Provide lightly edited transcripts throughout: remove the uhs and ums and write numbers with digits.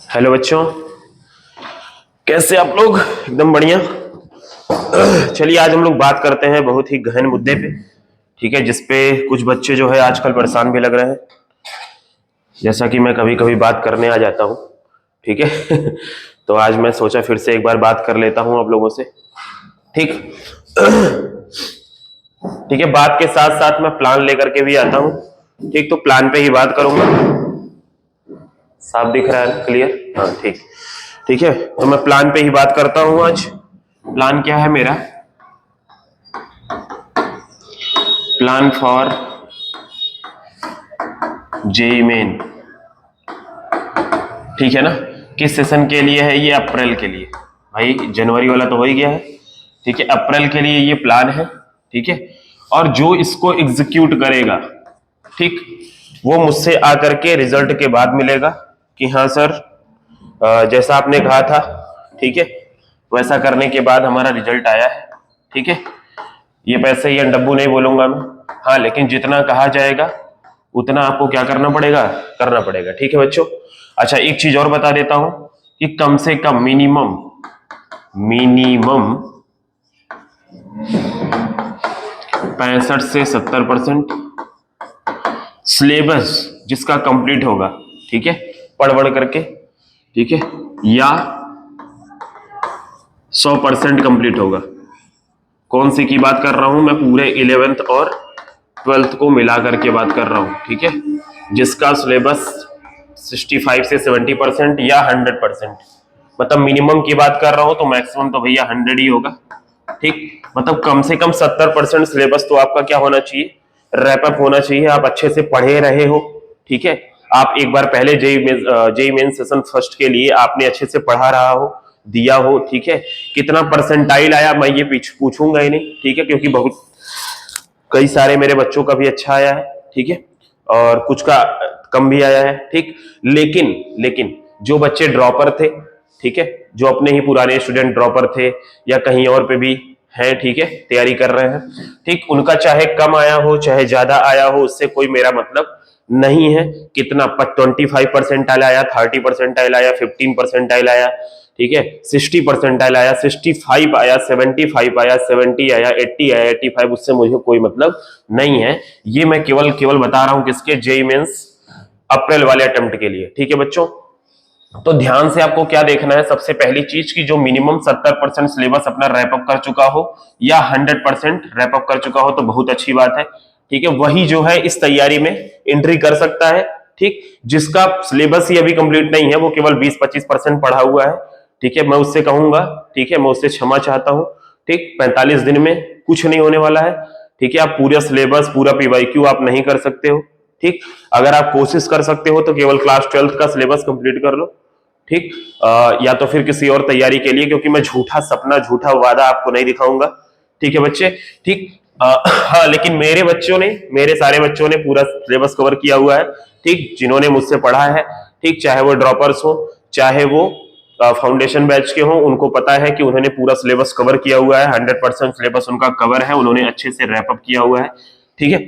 Hello बच्चों, कैसे आप लोग? एकदम बढ़िया। चलिए आज हम लोग बात करते हैं बहुत ही गहन मुद्दे पे। ठीक है, जिसपे कुछ बच्चे जो है आजकल परेशान भी लग रहे हैं, जैसा कि मैं कभी कभी बात करने आ जाता हूँ। ठीक है। तो आज मैं सोचा फिर से एक बार बात कर लेता हूँ आप लोगों से। ठीक। ठीक है, बात के साथ साथ मैं प्लान लेकर के भी आता हूँ। ठीक, तो प्लान पे ही बात करूंगा। साफ दिख रहा है? क्लियर? हाँ, ठीक। ठीक है, तो मैं प्लान पे ही बात करता हूं आज। प्लान क्या है मेरा? Plan for JEE Main. ठीक है ना? किस सेशन के लिए है ये? अप्रैल के लिए। भाई जनवरी वाला तो हो ही गया है। ठीक है, अप्रैल के लिए ये प्लान है। ठीक है, और जो इसको एग्जीक्यूट करेगा, ठीक, वो मुझसे आकर के रिजल्ट के बाद मिलेगा कि हाँ सर, जैसा आपने कहा था, ठीक है, वैसा करने के बाद हमारा रिजल्ट आया है। ठीक है, ये पैसे ये डब्बू नहीं बोलूंगा मैं। हाँ, लेकिन जितना कहा जाएगा उतना आपको क्या करना पड़ेगा? करना पड़ेगा। ठीक है बच्चों। अच्छा, एक चीज और बता देता हूं कि कम से कम मिनिमम मिनिमम 65 से 70% सिलेबस जिसका कंप्लीट होगा, ठीक है, पढ़ बढ़ करके, ठीक है, या 100% कंप्लीट होगा। कौन सी की बात कर रहा हूं मैं? पूरे 11th और 12th को मिला करके बात कर रहा हूं। ठीक है, जिसका सिलेबस 65 से 70% या 100%, मतलब मिनिमम की बात कर रहा हूं तो मैक्सिमम तो भैया 100 ही होगा। ठीक, मतलब कम से कम 70% सिलेबस तो आपका क्या होना चाहिए? रैपअप होना चाहिए। आप अच्छे से पढ़े रहे हो। ठीक है, आप एक बार पहले जेई मेन सेशन फर्स्ट के लिए आपने अच्छे से पढ़ा रहा हो, दिया हो। ठीक है, कितना परसेंटाइल आया मैं ये पूछूंगा ही नहीं। ठीक है, क्योंकि बहुत कई सारे मेरे बच्चों का भी अच्छा आया है। ठीक है, और कुछ का कम भी आया है। ठीक, लेकिन लेकिन जो बच्चे ड्रॉपर थे, ठीक है, जो अपने ही पुराने स्टूडेंट ड्रॉपर थे या कहीं और पे भी हैं, ठीक है, तैयारी कर रहे हैं, ठीक, उनका चाहे कम आया हो चाहे ज्यादा आया हो, उससे कोई मेरा मतलब नहीं है। कितना 25% आया, 30% आया, 15% आया, ठीक है, 60% आया, 65 आया, 75 आया, 70 आया, 80 आया, 85, उससे मुझे कोई मतलब नहीं है। ये मैं केवल केवल बता रहा हूं किसके? जेई मेंस अप्रैल वाले अटेम्प्ट के लिए। ठीक है बच्चों, तो ध्यान से आपको क्या देखना है? सबसे पहली चीज की जो मिनिमम 70% सिलेबस अपना रैपअप कर चुका हो या 100% रैपअप कर चुका हो तो बहुत अच्छी बात है। ठीक है, वही जो है इस तैयारी में एंट्री कर सकता है। ठीक, जिसका सिलेबस ही अभी कंप्लीट नहीं है, वो केवल 20-25% पढ़ा हुआ है, ठीक है, मैं उससे कहूंगा, ठीक है, मैं उससे क्षमा चाहता हूं। ठीक, 45 दिन में कुछ नहीं होने वाला है। ठीक है, आप पूरा सिलेबस, पूरा पीवाईक्यू आप नहीं कर सकते हो। ठीक, अगर आप कोशिश कर सकते हो तो केवल क्लास 12th का सिलेबस कंप्लीट कर लो। ठीक, या तो फिर किसी और तैयारी के लिए, क्योंकि मैं झूठा सपना, झूठा वादा आपको नहीं दिखाऊंगा। ठीक है बच्चे? ठीक, हाँ, लेकिन मेरे सारे बच्चों ने पूरा सिलेबस कवर किया हुआ है। ठीक, जिन्होंने मुझसे पढ़ा है, ठीक, चाहे वो ड्रॉपर्स हो चाहे वो फाउंडेशन बैच के हो, उनको पता है कि उन्होंने पूरा सिलेबस कवर किया हुआ है। 100% सिलेबस उनका कवर है, उन्होंने अच्छे से रैपअप किया हुआ है। ठीक है,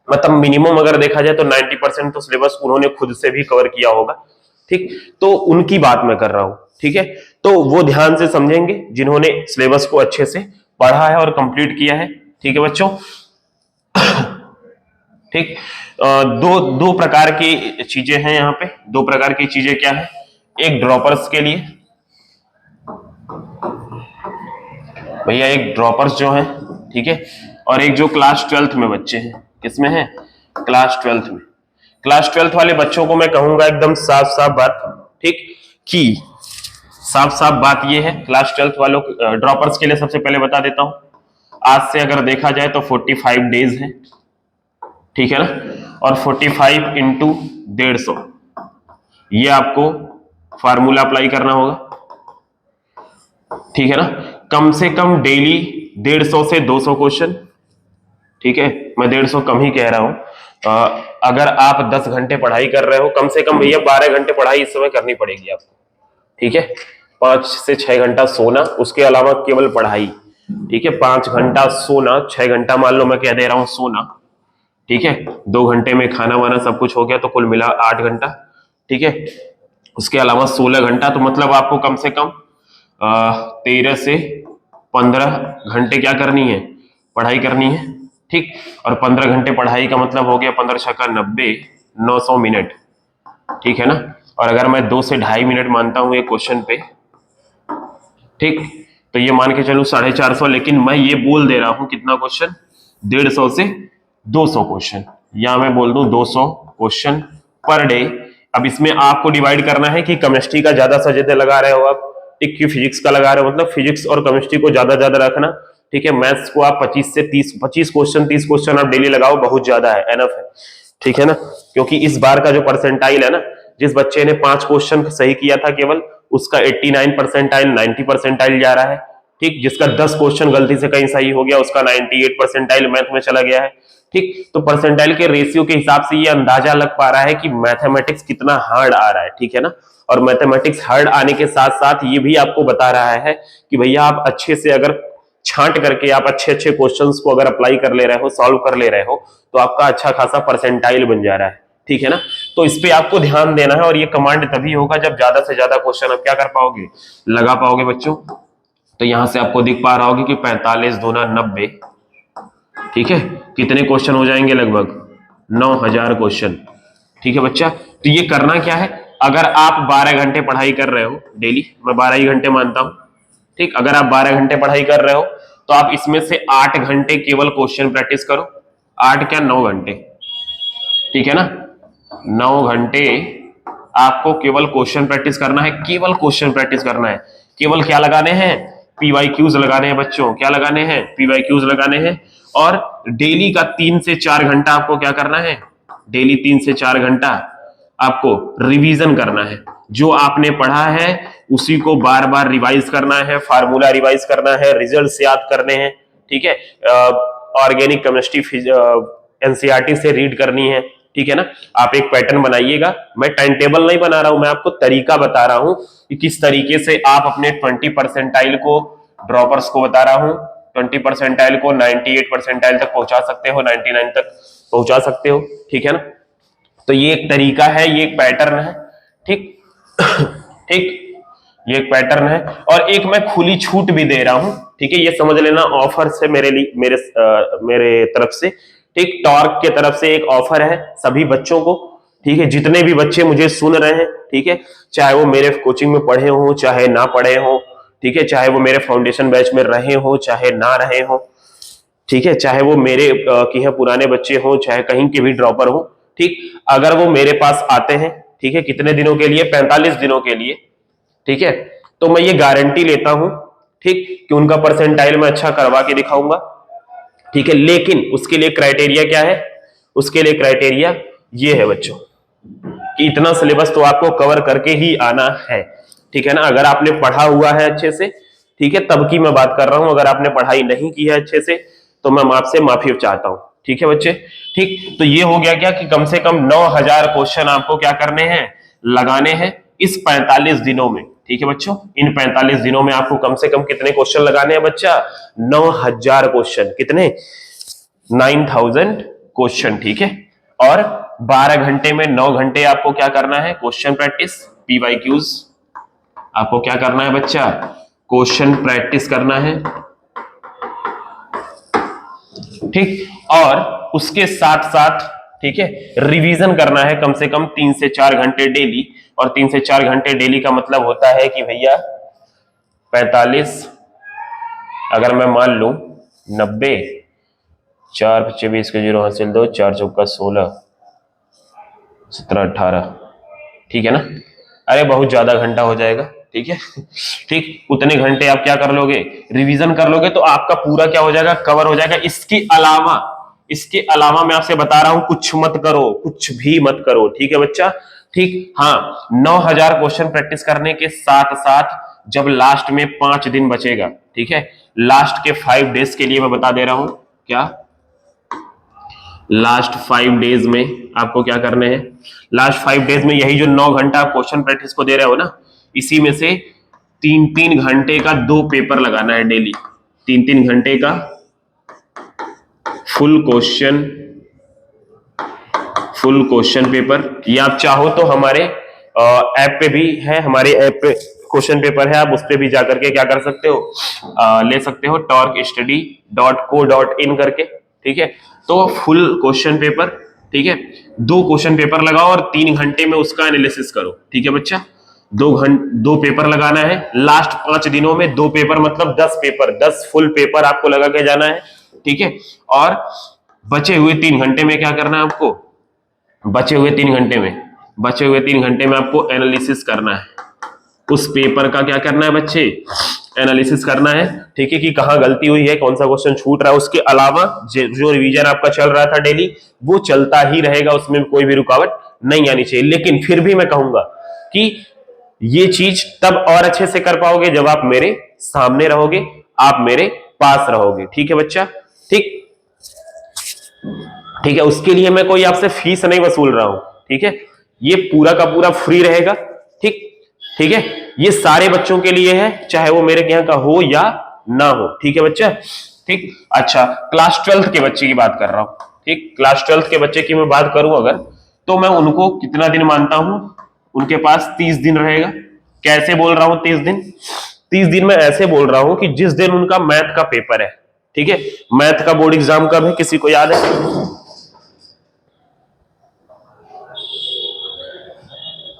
मतलब मिनिमम अगर देखा जाए तो 90% तो सिलेबस उन्होंने खुद से भी कवर किया होगा। ठीक, तो उनकी बात मैं कर रहा हूं। ठीक है, तो वो ध्यान से समझेंगे जिन्होंने सिलेबस को अच्छे से पढ़ा है और कंप्लीट किया है। ठीक है बच्चों? ठीक, दो दो प्रकार की चीजें हैं यहाँ पे। दो प्रकार की चीजें क्या है? एक ड्रॉपर्स के लिए भैया, एक ड्रॉपर्स जो है, ठीक है, और एक जो क्लास 12th में बच्चे हैं। किसमें है? क्लास 12th में। क्लास 12th वाले बच्चों को मैं कहूंगा एकदम साफ साफ बात, ठीक, कि साफ साफ बात यह है, क्लास 12th वालों ड्रॉपर्स के लिए सबसे पहले बता देता हूं, आज से अगर देखा जाए तो 45 डेज है। ठीक है ना? और 45 इंटू 150, ये आपको फार्मूला अप्लाई करना होगा। ठीक है ना? कम से कम डेली 150 से 200 क्वेश्चन। ठीक है, मैं 150 कम ही कह रहा हूं। अगर आप 10 घंटे पढ़ाई कर रहे हो, कम से कम भैया 12 घंटे पढ़ाई इस समय करनी पड़ेगी आपको। ठीक है, 5 से 6 घंटा सोना, उसके अलावा केवल पढ़ाई। ठीक है, 5 घंटा सोना, 6 घंटा मान लो मैं कह दे रहा हूं सोना। ठीक है, 2 घंटे में खाना वाना सब कुछ हो गया तो कुल मिला 8 घंटा। ठीक है, उसके अलावा 16 घंटा, तो मतलब आपको कम से कम 13 से 15 घंटे क्या करनी है, पढ़ाई करनी है। ठीक, और 15 घंटे पढ़ाई का मतलब हो गया 15 छक्का 90, 900 मिनट। ठीक है ना। और अगर मैं 2 से 2.5 मिनट मानता हूं एक क्वेश्चन पे, ठीक, तो ये मान के चलूं 450, लेकिन मैं ये बोल दे रहा हूं कितना क्वेश्चन, 150 से 200 क्वेश्चन, या मैं बोल दूं 200 क्वेश्चन पर डे। अब इसमें आपको डिवाइड करना है कि केमिस्ट्री का ज्यादा से ज्यादा लगा रहे हो आप, ठीक, कि फिजिक्स का लगा रहे हो, मतलब फिजिक्स और केमिस्ट्री को ज्यादा ज्यादा रखना। ठीक है, मैथ्स को आप 25 से 30 क्वेश्चन 30 क्वेश्चन आप डेली लगाओ, बहुत ज्यादा है, एनफ है। ठीक है ना, क्योंकि इस बार का जो परसेंटाइल है ना, जिस बच्चे ने 5 क्वेश्चन सही किया था केवल, उसका 89 परसेंटाइल 90 परसेंटाइल जा रहा है। ठीक, जिसका 10 क्वेश्चन गलती से कहीं सही हो गया, उसका 98 परसेंटाइल मैथ में चला गया है। ठीक, तो परसेंटाइल के रेशियो के हिसाब से ये अंदाजा लग पा रहा है कि मैथमेटिक्स कितना हार्ड आ रहा है। ठीक है ना, और मैथमेटिक्स हार्ड आने के साथ साथ ये भी आपको बता रहा है कि भैया आप अच्छे से अगर छांट करके आप अच्छे अच्छे क्वेश्चंस को अगर अप्लाई कर ले रहे हो, सॉल्व कर ले रहे हो, तो आपका अच्छा खासा परसेंटाइल बन जा रहा है। ठीक है ना, तो इस पे आपको ध्यान देना है, और ये कमांड तभी होगा जब ज्यादा से ज्यादा क्वेश्चन आप क्या कर पाओगे, लगा पाओगे बच्चों। तो यहां से आपको दिख पा रहा होगा कि 45 दूना 90, ठीक है, कितने क्वेश्चन हो जाएंगे, लगभग 9000 क्वेश्चन। ठीक है बच्चा, तो ये करना क्या है, अगर आप 12 घंटे पढ़ाई कर रहे हो डेली, मैं 12 ही घंटे मानता हूं, ठीक, अगर आप 12 घंटे पढ़ाई कर रहे हो, तो आप इसमें से 8 घंटे केवल क्वेश्चन प्रैक्टिस करो, 8 क्या 9 घंटे, ठीक है ना, 9 घंटे आपको केवल क्वेश्चन प्रैक्टिस करना है, केवल क्वेश्चन प्रैक्टिस करना है। केवल क्या लगाने हैं, पीवाईक्यूज लगाने हैं बच्चों, क्या लगाने हैं, पीवाईक्यूज लगाने हैं। और डेली का 3 से 4 घंटा आपको क्या करना है, डेली 3 से 4 घंटा आपको रिवीजन करना है। जो आपने पढ़ा है उसी को बार बार रिवाइज करना है, फार्मूला रिवाइज करना है, रिजल्ट्स याद करने हैं। ठीक है, ऑर्गेनिक केमिस्ट्री एनसीईआरटी से रीड करनी है। ठीक है ना, आप एक पैटर्न बनाइएगा, मैं टाइम टेबल नहीं बना रहा हूं, मैं आपको तरीका बता रहा हूं कि किस तरीके से आप अपने 20 परसेंटाइल को ड्रॉपर्स को बता रहा हूं, 20 परसेंटाइल को 98 परसेंटाइल तक पहुंचा सकते हो, 99 तक पहुंचा सकते हो। ठीक है ना, तो ये एक तरीका है, ये एक पैटर्न है। ठीक ठीक, ये एक पैटर्न है, और एक मैं खुली छूट भी दे रहा हूं। ठीक है, ये समझ लेना ऑफर से मेरे लिए, मेरे तरफ से, ठीक, टॉर्क के तरफ से एक ऑफर है सभी बच्चों को। ठीक है, जितने भी बच्चे मुझे सुन रहे हैं, ठीक है, चाहे वो मेरे कोचिंग में पढ़े हो चाहे ना पढ़े हो, ठीक है, चाहे वो मेरे फाउंडेशन बैच में रहे हो चाहे ना रहे हो, ठीक है, चाहे वो मेरे की है पुराने बच्चे हो चाहे कहीं के भी ड्रॉपर हो। ठीक, अगर वो मेरे पास आते हैं, ठीक है, कितने दिनों के लिए, 45 दिनों के लिए, ठीक है, तो मैं ये गारंटी लेता हूं, ठीक, कि उनका परसेंटाइल मैं अच्छा करवा के दिखाऊंगा। ठीक है, लेकिन उसके लिए क्राइटेरिया क्या है, उसके लिए क्राइटेरिया ये है बच्चों कि इतना सिलेबस तो आपको कवर करके ही आना है। ठीक है ना, अगर आपने पढ़ा हुआ है अच्छे से, ठीक है, तब की मैं बात कर रहा हूं, अगर आपने पढ़ाई नहीं की है अच्छे से तो मैं आपसे माफी चाहता हूं। ठीक है बच्चे, ठीक, तो ये हो गया क्या कि कम से कम 9000 क्वेश्चन आपको क्या करने हैं, लगाने हैं इस 45 दिनों में। ठीक है बच्चों, इन 45 दिनों में आपको कम से कम कितने क्वेश्चन लगाने हैं बच्चा, 9000 क्वेश्चन, कितने, 9000 क्वेश्चन। ठीक है, और 12 घंटे में 9 घंटे आपको क्या करना है, क्वेश्चन प्रैक्टिस, पीवाईक्यूज आपको क्या करना है बच्चा, क्वेश्चन प्रैक्टिस करना है। ठीक, और उसके साथ साथ, ठीक है, रिवीजन करना है कम से कम 3 से 4 घंटे डेली। और 3 से 4 घंटे डेली का मतलब होता है कि भैया 45, अगर मैं मान लू 90, 4 बच्चे 20 के 0 हासिल 2, 4 चौका 16, 17 18, ठीक है ना, अरे बहुत ज्यादा घंटा हो जाएगा। ठीक है, ठीक, उतने घंटे आप क्या कर लोगे, रिवीजन कर लोगे, तो आपका पूरा क्या हो जाएगा, कवर हो जाएगा। इसके अलावा मैं आपसे बता रहा हूं, कुछ मत करो, कुछ भी मत करो। ठीक है बच्चा, ठीक, हाँ, 9000 क्वेश्चन प्रैक्टिस करने के साथ साथ जब लास्ट में 5 दिन बचेगा, ठीक है, लास्ट के 5 डेज के लिए मैं बता दे रहा हूं, क्या, लास्ट 5 डेज में आपको क्या करने हैं, लास्ट 5 डेज में यही जो 9 घंटा क्वेश्चन प्रैक्टिस को दे रहे हो ना, इसी में से 3-3 घंटे का 2 पेपर लगाना है डेली, 3-3 घंटे का फुल क्वेश्चन पेपर। या आप चाहो तो हमारे ऐप पे भी है, हमारे ऐप पे क्वेश्चन पेपर है, आप उस पे भी जाकर के क्या कर सकते हो, ले सकते हो, torkstudy.co.in करके, ठीक है। तो फुल क्वेश्चन पेपर, ठीक है, 2 क्वेश्चन पेपर लगाओ और 3 घंटे में उसका एनालिसिस करो, ठीक है बच्चा। 2 पेपर लगाना है, लास्ट 5 दिनों में 2 पेपर, मतलब 10 पेपर, 10 फुल पेपर आपको लगा के जाना है, ठीक है। और बचे हुए 3 घंटे में क्या करना है आपको, बचे हुए 3 घंटे में आपको एनालिसिस करना है, उस पेपर का क्या करना है बच्चे, एनालिसिस करना है, ठीक है, कि कहां गलती हुई है, कौन सा क्वेश्चन छूट रहा है। उसके अलावा जो रिवीजन आपका चल रहा था डेली, वो चलता ही रहेगा, उसमें कोई भी रुकावट नहीं आनी चाहिए। लेकिन फिर भी मैं कहूंगा कि ये चीज तब और अच्छे से कर पाओगे जब आप मेरे सामने रहोगे, आप मेरे पास रहोगे, ठीक है बच्चा, ठीक, ठीक है। उसके लिए मैं कोई आपसे फीस नहीं वसूल रहा हूं, ठीक है, ये पूरा का पूरा फ्री रहेगा, ठीक, ठीक है। ये सारे बच्चों के लिए है, चाहे वो मेरे यहाँ का हो या ना हो, ठीक है बच्चा, ठीक। अच्छा, क्लास 12th के बच्चे की बात कर रहा हूं, ठीक, क्लास 12th के बच्चे की मैं बात करूं अगर, तो मैं उनको कितना दिन मानता हूं, उनके पास 30 दिन रहेगा। कैसे बोल रहा हूं 30 दिन, 30 दिन में ऐसे बोल रहा हूं कि जिस दिन उनका मैथ का पेपर है, ठीक है, मैथ का बोर्ड एग्जाम कब है, किसी को याद है?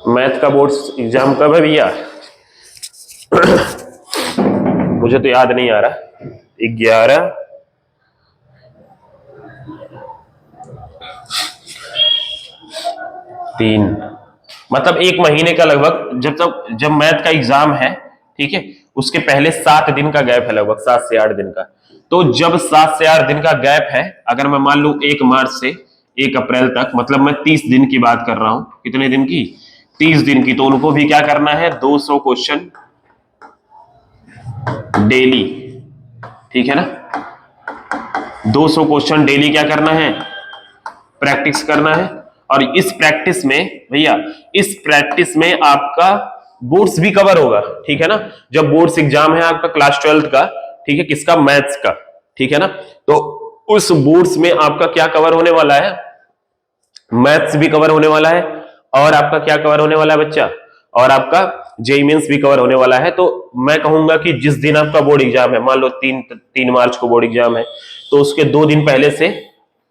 मैथ का बोर्ड एग्जाम कब है भैया? मुझे तो याद नहीं आ रहा। 11 3, मतलब 1 महीने का लगभग, जब मैथ का एग्जाम है, ठीक है, उसके पहले 7 दिन का गैप है, लगभग 7 से 8 दिन का। तो जब 7 से 8 दिन का गैप है, अगर मैं मान लू 1 मार्च से 1 अप्रैल तक, मतलब मैं 30 दिन की बात कर रहा हूं, कितने दिन की, 30 दिन की। तो उनको भी क्या करना है, 200 क्वेश्चन डेली, ठीक है ना, 200 क्वेश्चन डेली क्या करना है, प्रैक्टिस करना है। और इस प्रैक्टिस में भैया, इस प्रैक्टिस में आपका बोर्ड्स भी कवर होगा, ठीक है ना। जब बोर्ड्स एग्जाम है आपका क्लास 12th का, ठीक है, किसका, मैथ्स का, ठीक है ना, तो उस बोर्ड्स में आपका क्या कवर होने वाला है, मैथ्स भी कवर होने वाला है, और आपका क्या कवर होने वाला है बच्चा, और आपका जेईई मेंस भी कवर होने वाला है। तो मैं कहूंगा कि जिस दिन आपका बोर्ड एग्जाम है, मान लो 3 मार्च को बोर्ड एग्जाम है, तो उसके 2 दिन पहले से,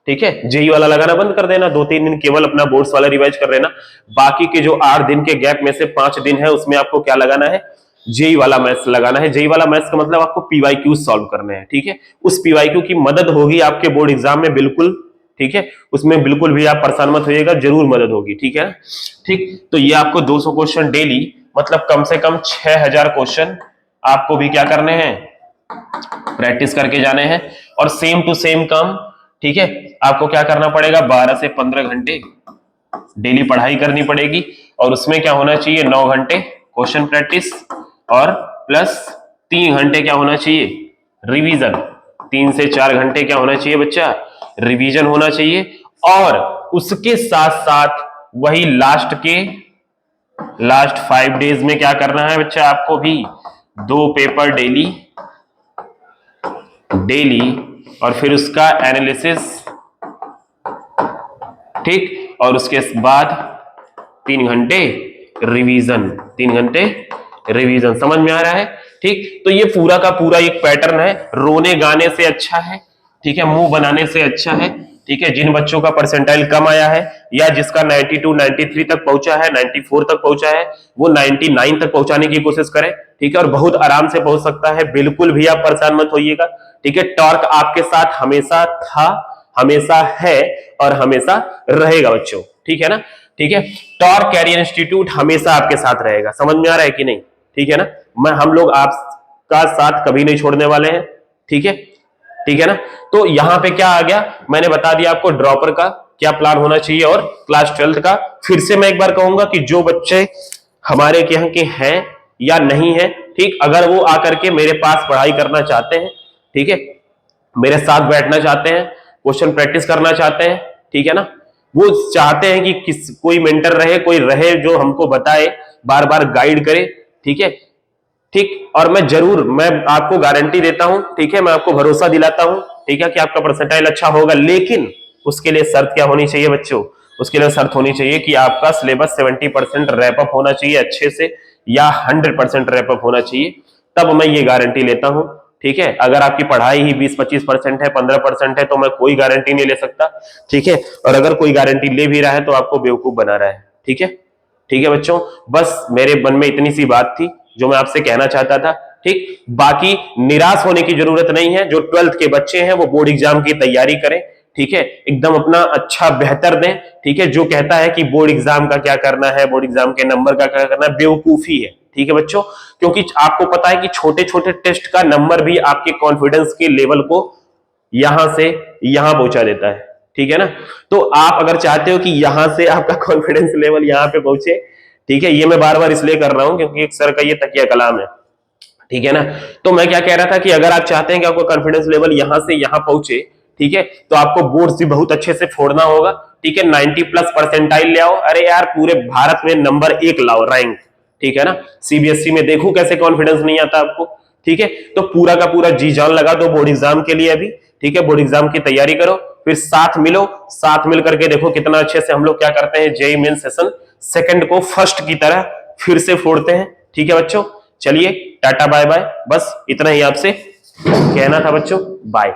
ठीक है, जेईई वाला लगाना बंद कर देना, 2-3 दिन केवल अपना बोर्ड्स वाला रिवाइज कर लेना। बाकी के जो 8 दिन के गैप में से 5 दिन है, उसमें आपको क्या लगाना है, जेईई वाला मैथ्स लगाना है। जेईई वाला मैथ्स का मतलब आपको पीवाईक्यू सॉल्व करने हैं, ठीक है। उस पीवाईक्यू की मदद होगी आपके बोर्ड एग्जाम में, बिल्कुल, ठीक है, उसमें बिल्कुल भी आप परेशान मत होइएगा, जरूर मदद होगी, ठीक है, ठीक। तो ये आपको 200 क्वेश्चन डेली, मतलब कम से कम 6000 क्वेश्चन आपको भी क्या करने हैं, प्रैक्टिस करके जाने हैं। और सेम टू सेम काम, ठीक है, आपको क्या करना पड़ेगा, 12 से 15 घंटे डेली पढ़ाई करनी पड़ेगी। और उसमें क्या होना चाहिए, 9 घंटे क्वेश्चन प्रैक्टिस, और प्लस 3 घंटे क्या होना चाहिए, रिवीजन। 3 से 4 घंटे क्या होना चाहिए बच्चा, रिवीजन होना चाहिए। और उसके साथ साथ वही लास्ट 5 डेज में क्या करना है बच्चा, आपको भी 2 पेपर डेली, और फिर उसका एनालिसिस, ठीक, और उसके बाद 3 घंटे रिवीजन, 3 घंटे रिवीजन। समझ में आ रहा है, ठीक। तो ये पूरा का पूरा एक पैटर्न है, रोने गाने से अच्छा है, ठीक है, मुंह बनाने से अच्छा है, ठीक है। जिन बच्चों का परसेंटाइल कम आया है, या जिसका 92 93 तक पहुंचा है, 94 तक पहुंचा है, वो 99 तक पहुंचाने की कोशिश करें, ठीक है, और बहुत आराम से पहुंच सकता है, बिल्कुल भी आप परेशान मत होइएगा, ठीक है। टॉर्क आपके साथ हमेशा था, हमेशा है, और हमेशा रहेगा बच्चों, ठीक है ना, ठीक है। टॉर्क कैरियर इंस्टीट्यूट हमेशा आपके साथ रहेगा। समझ में आ रहा है कि नहीं, ठीक है ना। हम लोग आपका साथ कभी नहीं छोड़ने वाले हैं, ठीक है, ठीक है ना। तो यहां पे क्या आ गया, मैंने बता दिया आपको ड्रॉपर का क्या प्लान होना चाहिए, और क्लास 12th का। फिर से मैं एक बार कहूंगा कि जो बच्चे हमारे यहाँ के हैं या नहीं है, ठीक, अगर वो आकर के मेरे पास पढ़ाई करना चाहते हैं, ठीक है, मेरे साथ बैठना चाहते हैं, क्वेश्चन प्रैक्टिस करना चाहते हैं, ठीक है ना, वो चाहते हैं कि कोई मेंटर रहे, कोई रहे जो हमको बताए, बार बार गाइड करे, ठीक है, ठीक। और मैं आपको गारंटी देता हूं, ठीक है, मैं आपको भरोसा दिलाता हूं, ठीक है, कि आपका परसेंटाइल अच्छा होगा। लेकिन उसके लिए शर्त क्या होनी चाहिए बच्चों, उसके लिए शर्त होनी चाहिए कि आपका सिलेबस 70% रैपअप होना चाहिए अच्छे से, या 100% रैपअप होना चाहिए, तब मैं ये गारंटी लेता हूं। ठीक है, अगर आपकी पढ़ाई ही 20-25% है, 15% है, तो मैं कोई गारंटी नहीं ले सकता। ठीक है, और अगर कोई गारंटी ले भी रहा है तो आपको बेवकूफ बना रहा है। ठीक है, ठीक है बच्चों, बस मेरे मन में इतनी सी बात थी जो मैं आपसे कहना चाहता था। ठीक, बाकी निराश होने की जरूरत नहीं है। जो 12th के बच्चे हैं वो बोर्ड एग्जाम की तैयारी करें। ठीक है, एकदम अपना अच्छा बेहतर दें। ठीक है, जो कहता है कि बोर्ड एग्जाम का क्या करना है, बोर्ड एग्जाम के नंबर का क्या करना है, बेवकूफी है। ठीक है बच्चों, क्योंकि आपको पता है कि छोटे छोटे टेस्ट का नंबर भी आपके कॉन्फिडेंस के लेवल को यहां से यहां पहुंचा देता है। ठीक है ना, तो आप अगर चाहते हो कि यहां से आपका कॉन्फिडेंस लेवल यहां पे पहुंचे, ठीक है, ये मैं बार बार इसलिए कर रहा हूं क्योंकि एक सर का ये तकिया कलाम है। ठीक है ना, तो मैं क्या कह रहा था कि अगर आप चाहते हैं कि आपका कॉन्फिडेंस लेवल यहां से यहां पहुंचे, ठीक है, तो आपको बोर्ड भी बहुत अच्छे से फोड़ना होगा। ठीक है, 90+ परसेंटाइल ले आओ। अरे यार, पूरे भारत में नंबर 1 लाओ, रैंक। ठीक है ना, सीबीएसई में देखो कैसे कॉन्फिडेंस नहीं आता आपको। ठीक है, तो पूरा का पूरा जी जान लगा दो बोर्ड एग्जाम के लिए अभी। ठीक है, बोर्ड एग्जाम की तैयारी करो, फिर साथ मिलो, साथ मिल करके देखो कितना अच्छे से हम लोग क्या करते हैं, जेईई मेन सेशन सेकंड को फर्स्ट की तरह फिर से फोड़ते हैं। ठीक है बच्चों, चलिए टाटा बाय बाय, बस इतना ही आपसे कहना था बच्चों, बाय।